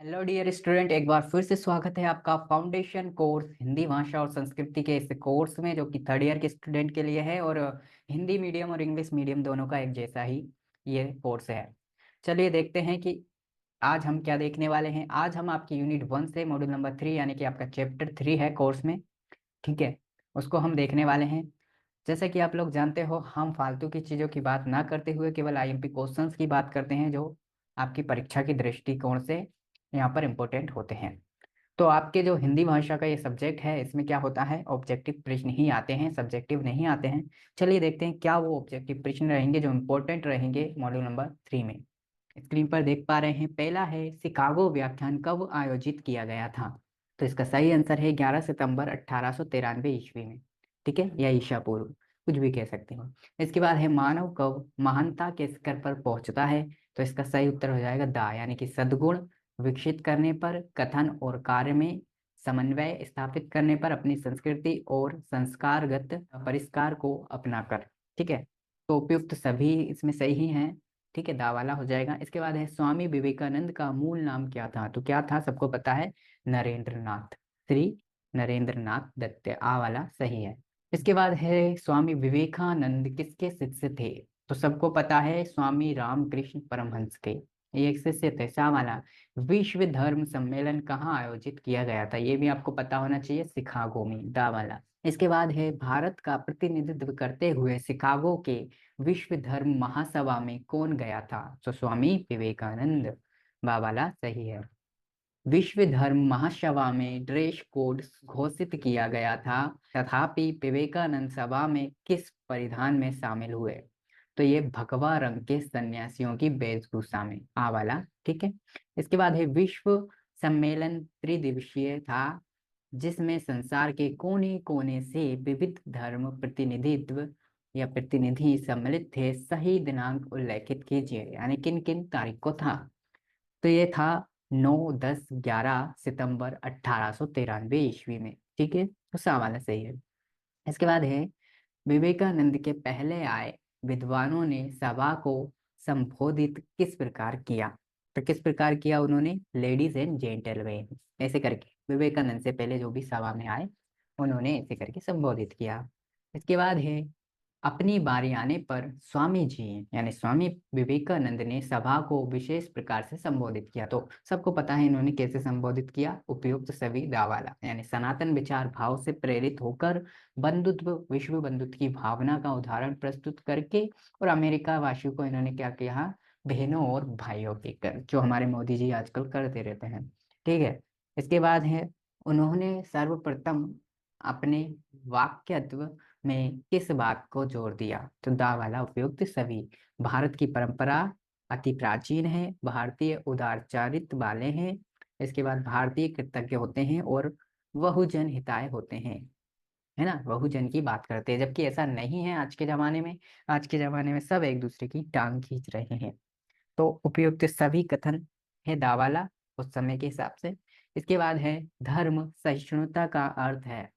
Hello dear student, एक बार फिर से स्वागत है आपका फाउंडेशन कोर्स हिंदी भाषा और संस्कृति के इस कोर्स में, जो कि थर्ड ईयर के स्टूडेंट के लिए है। और हिंदी मीडियम और इंग्लिश मीडियम दोनों का एक जैसा ही ये कोर्स है। चलिए देखते हैं कि आज हम क्या देखने वाले हैं। आज हम आपकी यूनिट 1 से मॉड्यूल नंबर 3 यानी कि आपका चैप्टर 3 है कोर्स में, ठीक है, उसको हम देखने वाले हैं। जैसे कि आप लोग जानते हो, हम फालतू की चीज़ों की बात ना करते हुए केवल आईएमपी क्वेश्चंस की बात करते हैं, जो आपकी परीक्षा की दृष्टिकोण से यहाँ पर इम्पोर्टेंट होते हैं। तो आपके जो हिंदी भाषा का ये सब्जेक्ट है, इसमें क्या होता है, ऑब्जेक्टिव प्रश्न ही आते हैं, सब्जेक्टिव नहीं आते हैं। चलिए देखते हैं क्या वो ऑब्जेक्टिव प्रश्न रहेंगे जो इम्पोर्टेंट रहेंगे मॉड्यूल नंबर 3 में। स्क्रीन पर देख पा रहे हैं, पहला है शिकागो व्याख्यान कब आयोजित किया गया था। तो इसका सही आंसर है 11 सितंबर 1893 ईस्वी में, ठीक है, या ईसा पूर्व, कुछ भी कह सकते हो। इसके बाद है मानव कब महानता के शिखर पर पहुंचता है। तो इसका सही उत्तर हो जाएगा दा, यानी कि सद्गुण विकसित करने पर, कथन और कार्य में समन्वय स्थापित करने पर, अपनी संस्कृति और संस्कारगत परिष्कार को अपनाकर, ठीक है। तो उपयुक्त सभी इसमें सही हैं, ठीक है, दा वाला हो जाएगा। इसके बाद है स्वामी विवेकानंद का मूल नाम क्या था। तो क्या था, सबको पता है, नरेंद्र नाथ, श्री नरेंद्र नाथ दत्त, आ वाला सही है। इसके बाद है स्वामी विवेकानंद किसके शिष्य थे। तो सबको पता है, स्वामी रामकृष्ण परमहंस के ये एक शिष्य थे, सा वाला। विश्व धर्म सम्मेलन कहाँ आयोजित किया गया था, ये भी आपको पता होना चाहिए, शिकागो में, दा वाला। इसके बाद है भारत का प्रतिनिधित्व करते हुए शिकागो के विश्व धर्म महासभा में कौन गया था। तो स्वामी विवेकानंद, बा वाला सही है। विश्व धर्म महासभा में ड्रेस कोड घोषित किया गया था, तथापि विवेकानंद सभा में किस परिधान में शामिल हुए। तो ये भगवा रंग के सन्यासियों की वेशभूषा में, आ वाला, ठीक है। इसके बाद है विश्व सम्मेलन त्रिदिवसीय था, जिसमें संसार के कोने कोने से विविध धर्म प्रतिनिधित्व या प्रतिनिधि सम्मिलित थे। सही दिनांक उल्लेखित कीजिए, यानी किन किन तारीख को था। तो ये था 9, 10, 11 सितंबर 1893 ईस्वी में, ठीक है, तो सा वाला सही है। इसके बाद है विवेकानंद के पहले आए विद्वानों ने सभा को संबोधित किस प्रकार किया। तो किस प्रकार किया उन्होंने, लेडीज एंड जेंटलमैन, ऐसे करके विवेकानंद से पहले जो भी सभा में आए उन्होंने ऐसे करके संबोधित किया। इसके बाद है अपनी बारी आने पर स्वामी जी यानी स्वामी विवेकानंद ने सभा को विशेष प्रकार से संबोधित किया। तो सबको पता है इन्होंने कैसे संबोधित किया, उपयुक्त सभी दावाला, यानी सनातन विचार भाव से प्रेरित होकर बंधुत्व विश्व बंधुत्व की भावना का उदाहरण प्रस्तुत करके, और अमेरिका वासियों को इन्होंने क्या किया, बहनों और भाइयों के कर, जो हमारे मोदी जी आजकल करते रहते हैं, ठीक है। इसके बाद है उन्होंने सर्वप्रथम अपने वाक्यत्व में किस बात को जोड़ दिया। तो दा वाला उपयुक्त सभी। भारत की परंपरा अति प्राचीन है, भारतीय उदारचरित वाले हैं। इसके बाद भारतीय कृतज्ञ होते हैं और बहुजन हिताय होते हैं, है ना, बहुजन की बात करते हैं, जबकि ऐसा नहीं है आज के जमाने में। आज के जमाने में सब एक दूसरे की टांग खींच रहे हैं। तो उपयुक्त सभी कथन है दा वाला, उस समय के हिसाब से। इसके बाद है धर्म सहिष्णुता का अर्थ है,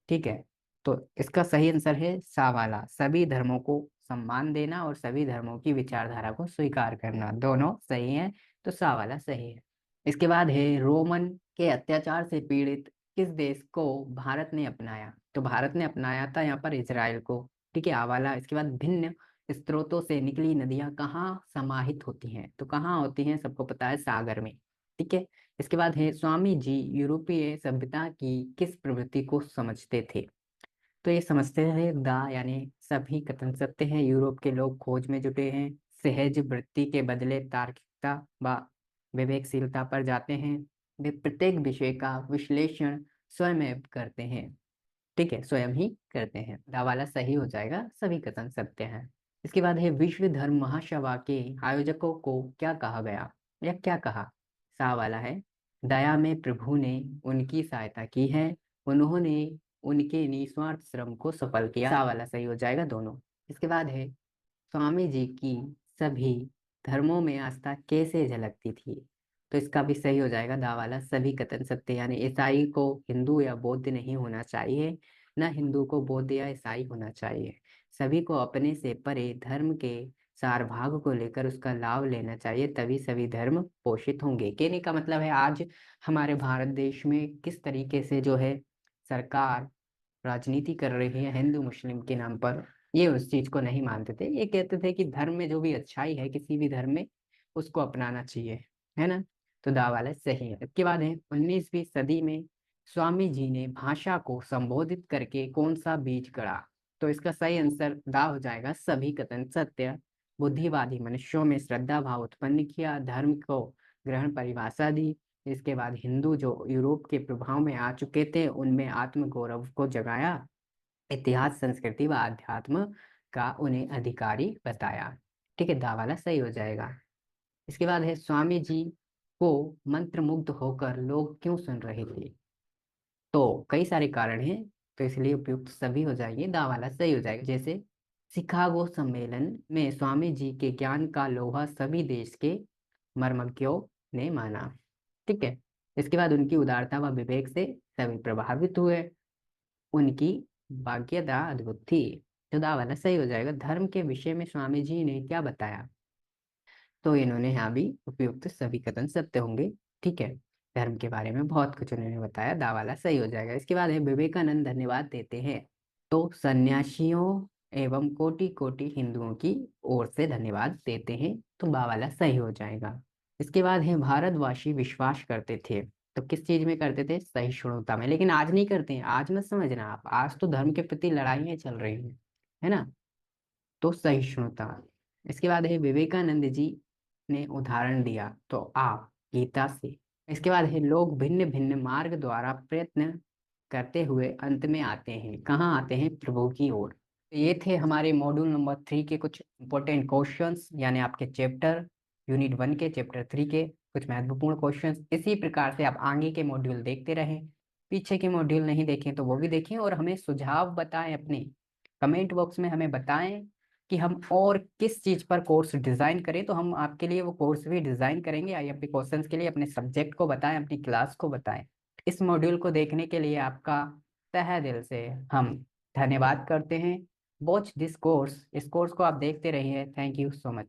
ठीक है। तो इसका सही आंसर है सा वाला, सभी धर्मों को सम्मान देना और सभी धर्मों की विचारधारा को स्वीकार करना, दोनों सही है। तो सा वाला सही है। इसके बाद है रोमन के अत्याचार से पीड़ित किस देश को भारत ने अपनाया। तो भारत ने अपनाया था यहाँ पर इजराइल को, ठीक है, आ वाला। इसके बाद भिन्न स्रोतों से निकली नदियां कहाँ समाहित होती हैं। तो कहाँ होती हैं, सबको पता है, सागर में, ठीक है। इसके बाद है स्वामी जी यूरोपीय सभ्यता की किस प्रवृत्ति को समझते थे। तो ये समझते हैं दा, यानी सभी कथन सत्य हैं, यूरोप के लोग खोज में जुटे हैं, सहज वृत्ति के बदले तार्किकता व विवेकशीलता पर जाते हैं, वे प्रत्येक विषय का विश्लेषण स्वयं करते हैं, ठीक है, स्वयं ही करते हैं। दा वाला सही हो जाएगा, सभी कथन सत्य हैं। इसके बाद है विश्व धर्म महासभा के आयोजकों को क्या कहा गया, या क्या कहा। सा वाला है दया में प्रभु ने उनकी सहायता की है, उन्होंने उनके निस्वार्थ श्रम को सफल किया, सा वाला सही हो जाएगा दोनों। इसके बाद है स्वामी जी की सभी धर्मों में आस्था कैसे झलकती थी। तो इसका भी सही हो जाएगा दा वाला, सभी कथन सत्य, यानी ईसाई को हिंदू या बौद्ध नहीं होना चाहिए, न हिंदू को बौद्ध या ईसाई होना चाहिए, सभी को अपने से परे धर्म के सारभाग को लेकर उसका लाभ लेना चाहिए, तभी सभी धर्म पोषित होंगे। कहने का मतलब है आज हमारे भारत देश में किस तरीके से जो है सरकार राजनीति कर रही है हिंदू मुस्लिम के नाम पर। ये उस चीज को नहीं मानते थे, ये कहते थे कि धर्म में जो भी अच्छाई है किसी भी धर्म में उसको अपनाना चाहिए, है ना। तो दावाला सही है। इसके बाद है 19वीं सदी में स्वामी जी ने भाषा को संबोधित करके कौन सा बीज गढ़ा। तो इसका सही आंसर दा हो जाएगा, सभी कथन सत्य। बुद्धिवादी मनुष्यों में श्रद्धा भाव उत्पन्न किया, धर्म को ग्रहण परिभाषा दी। इसके बाद हिंदू जो यूरोप के प्रभाव में आ चुके थे उनमें आत्म गौरव को जगाया, इतिहास संस्कृति व अध्यात्म का उन्हें अधिकारी बताया। ठीक है, दावाला सही हो जाएगा। इसके बाद है स्वामी जी को मंत्रमुग्ध होकर लोग क्यों सुन रहे थे। तो कई सारे कारण हैं, तो इसलिए उपयुक्त सभी हो जाएंगे, दावाला सही हो जाएगा। जैसे शिकागो सम्मेलन में स्वामी जी के ज्ञान का लोहा सभी देश के मर्मज्ञों ने माना। ठीक है। इसके बाद उनकी उदारता व विवेक से सभी प्रभावित हुए, उनकी भाग्यता अद्भुत थी। तो दावाला सही हो जाएगा। धर्म के विषय में स्वामी जी ने क्या बताया, तो इन्होंने यहाँ भी उपयुक्त सभी कथन सत्य होंगे। ठीक है, धर्म के बारे में बहुत कुछ उन्होंने बताया, दावाला सही हो जाएगा। इसके बाद है विवेकानंद धन्यवाद देते हैं। तो सन्यासियों एवं कोटि कोटि हिंदुओं की ओर से धन्यवाद देते हैं, तो बावाला सही हो जाएगा। इसके बाद है भारतवासी विश्वास करते थे। तो किस चीज में करते थे, सहिष्णुता में। लेकिन आज नहीं करते हैं, आज मत समझना आप, आज तो धर्म के प्रति लड़ाइयाँ चल रही हैं, है ना। तो सहिष्णुता। इसके बाद है विवेकानंद जी ने उदाहरण दिया, तो आप गीता से। इसके बाद है लोग भिन्न भिन्न मार्ग द्वारा प्रयत्न करते हुए अंत में आते हैं, कहाँ आते हैं, प्रभु की ओर। तो ये थे हमारे मॉड्यूल नंबर 3 के कुछ इंपॉर्टेंट क्वेश्चंस, यानी आपके चैप्टर यूनिट 1 के चैप्टर 3 के कुछ महत्वपूर्ण क्वेश्चंस। इसी प्रकार से आप आगे के मॉड्यूल देखते रहें, पीछे के मॉड्यूल नहीं देखें तो वो भी देखें, और हमें सुझाव बताएं अपने कमेंट बॉक्स में, हमें बताएं कि हम और किस चीज पर कोर्स डिजाइन करें, तो हम आपके लिए वो कोर्स भी डिजाइन करेंगे। आईएमपी क्वेश्चंस के लिए अपने सब्जेक्ट को बताएं, अपनी क्लास को बताएं। इस मॉड्यूल को देखने के लिए आपका तहे दिल से हम धन्यवाद करते हैं। वॉच दिस कोर्स, इस कोर्स को आप देखते रहिए। Thank you so much.